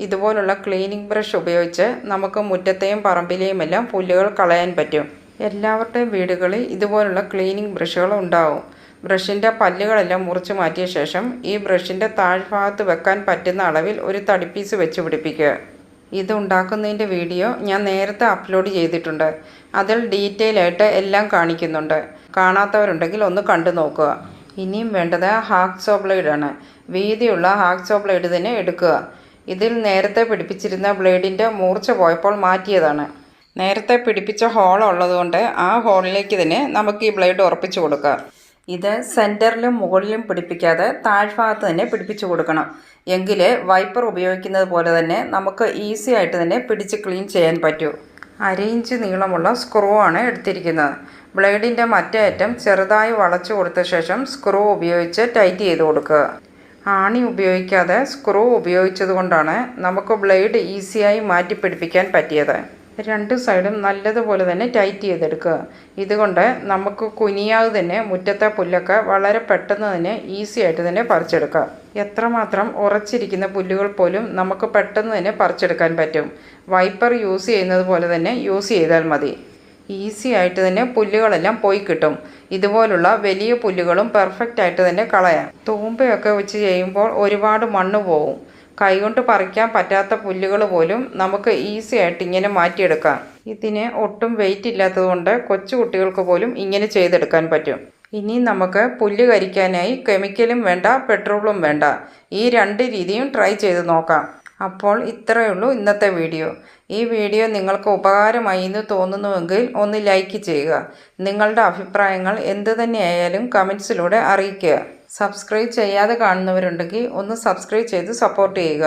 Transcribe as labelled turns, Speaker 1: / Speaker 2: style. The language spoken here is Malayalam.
Speaker 1: ഇതുപോലുള്ള ക്ലീനിങ് ബ്രഷ് ഉപയോഗിച്ച് നമുക്ക് മുറ്റത്തെയും പറമ്പിലെയും എല്ലാം പുല്ലുകൾ കളയാൻ പറ്റും. എല്ലാവരുടെയും വീടുകളിൽ ഇതുപോലുള്ള ക്ലീനിങ് ബ്രഷുകൾ ഉണ്ടാവും. ബ്രഷിൻ്റെ പല്ലുകളെല്ലാം മുറിച്ച് മാറ്റിയ ശേഷം ഈ ബ്രഷിൻ്റെ താഴ്ഭാഗത്ത് വെക്കാൻ പറ്റുന്ന അളവിൽ ഒരു തടിപ്പീസ് വെച്ച് പിടിപ്പിക്കുക. ഇത് ഉണ്ടാക്കുന്നതിൻ്റെ വീഡിയോ ഞാൻ നേരത്തെ അപ്ലോഡ് ചെയ്തിട്ടുണ്ട്. അതിൽ ഡീറ്റെയിൽ ആയിട്ട് എല്ലാം കാണിക്കുന്നുണ്ട്. കാണാത്തവരുണ്ടെങ്കിൽ ഒന്ന് കണ്ടു നോക്കുക. ഇനിയും വേണ്ടത് ഹാക്സോ ബ്ലേഡാണ്. വീതിയുള്ള ഹാക്സോ ബ്ലേഡ് തന്നെ എടുക്കുക. ഇതിൽ നേരത്തെ പിടിപ്പിച്ചിരുന്ന ബ്ലേഡിൻ്റെ മൂർച്ച പോയപ്പോൾ മാറ്റിയതാണ്. നേരത്തെ പിടിപ്പിച്ച ഹോൾ ഉള്ളതുകൊണ്ട് ആ ഹോളിലേക്ക് തന്നെ നമുക്ക് ഈ ബ്ലേഡ് ഉറപ്പിച്ചു കൊടുക്കാം. ഇത് സെൻറ്ററിലും മുകളിലും പിടിപ്പിക്കാതെ താഴ്ഭാഗത്ത് തന്നെ പിടിപ്പിച്ചു കൊടുക്കണം. എങ്കിലേ വൈപ്പർ ഉപയോഗിക്കുന്നത് പോലെ തന്നെ നമുക്ക് ഈസി ആയിട്ട് തന്നെ പിടിച്ച് ക്ലീൻ ചെയ്യാൻ പറ്റൂ. 1/2 ഇഞ്ച് നീളമുള്ള സ്ക്രൂ ആണ് എടുത്തിരിക്കുന്നത്. ബ്ലേഡിൻ്റെ മറ്റേ അറ്റം ചെറുതായി വളച്ചു കൊടുത്ത ശേഷം സ്ക്രൂ ഉപയോഗിച്ച് ടൈറ്റ് ചെയ്ത് കൊടുക്കുക. ആണി ഉപയോഗിക്കാതെ സ്ക്രൂ ഉപയോഗിച്ചതുകൊണ്ടാണ് നമുക്ക് ബ്ലേഡ് ഈസിയായി മാറ്റി പിടിപ്പിക്കാൻ പറ്റിയത്. 2 സൈഡും നല്ലതുപോലെ തന്നെ ടൈറ്റ് ചെയ്തെടുക്കുക. ഇതുകൊണ്ട് നമുക്ക് കുനിയാതെ തന്നെ മുറ്റത്തെ പുല്ലൊക്കെ വളരെ പെട്ടെന്ന് തന്നെ ഈസി ആയിട്ട് തന്നെ പറിച്ചെടുക്കാം. എത്രമാത്രം ഉറച്ചിരിക്കുന്ന പുല്ലുകൾ പോലും നമുക്ക് പെട്ടെന്ന് തന്നെ പറിച്ചെടുക്കാൻ പറ്റും. വൈപ്പർ യൂസ് ചെയ്യുന്നത് പോലെ തന്നെ യൂസ് ചെയ്താൽ മതി. ഈസി ആയിട്ട് തന്നെ പുല്ലുകളെല്ലാം പോയി കിട്ടും. ഇതുപോലുള്ള വലിയ പുല്ലുകളും പെർഫെക്റ്റ് ആയിട്ട് തന്നെ കളയാം. തൂമ്പയൊക്കെ വെച്ച് ചെയ്യുമ്പോൾ ഒരുപാട് മണ്ണ് പോവും. കൈകൊണ്ട് പറിക്കാൻ പറ്റാത്ത പുല്ലുകൾ പോലും നമുക്ക് ഈസി ആയിട്ട് ഇങ്ങനെ മാറ്റിയെടുക്കാം. ഇതിന് ഒട്ടും വെയിറ്റ് ഇല്ലാത്തതുകൊണ്ട് കൊച്ചു കുട്ടികൾക്ക് പോലും ഇങ്ങനെ ചെയ്തെടുക്കാൻ പറ്റും. ഇനി നമുക്ക് പുല്ല് കരിക്കാനായി കെമിക്കലും വേണ്ട, പെട്രോളും വേണ്ട. ഈ 2 രീതിയും ട്രൈ ചെയ്ത് നോക്കാം. അപ്പോൾ ഇത്രയേ ഉള്ളൂ ഇന്നത്തെ വീഡിയോ. ഈ വീഡിയോ നിങ്ങൾക്ക് ഉപകാരമായി എന്ന് തോന്നുന്നുവെങ്കിൽ ഒന്ന് ലൈക്ക് ചെയ്യുക. നിങ്ങളുടെ അഭിപ്രായങ്ങൾ എന്തു തന്നെയായാലും കമൻസിലൂടെ അറിയിക്കുക. സബ്സ്ക്രൈബ് ചെയ്യാതെ കാണുന്നവരുണ്ടെങ്കിൽ ഒന്ന് സബ്സ്ക്രൈബ് ചെയ്ത് സപ്പോർട്ട് ചെയ്യുക.